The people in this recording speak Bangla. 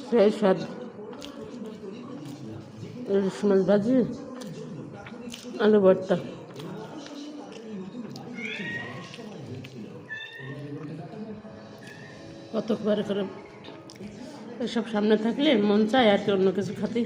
সেই স্বাদ ইলিশ মাছ ভাজি, আলু ভর্তা। কতবার করে এসব সামনে থাকলে মন চায় আর কি অন্য কিছু খাতে।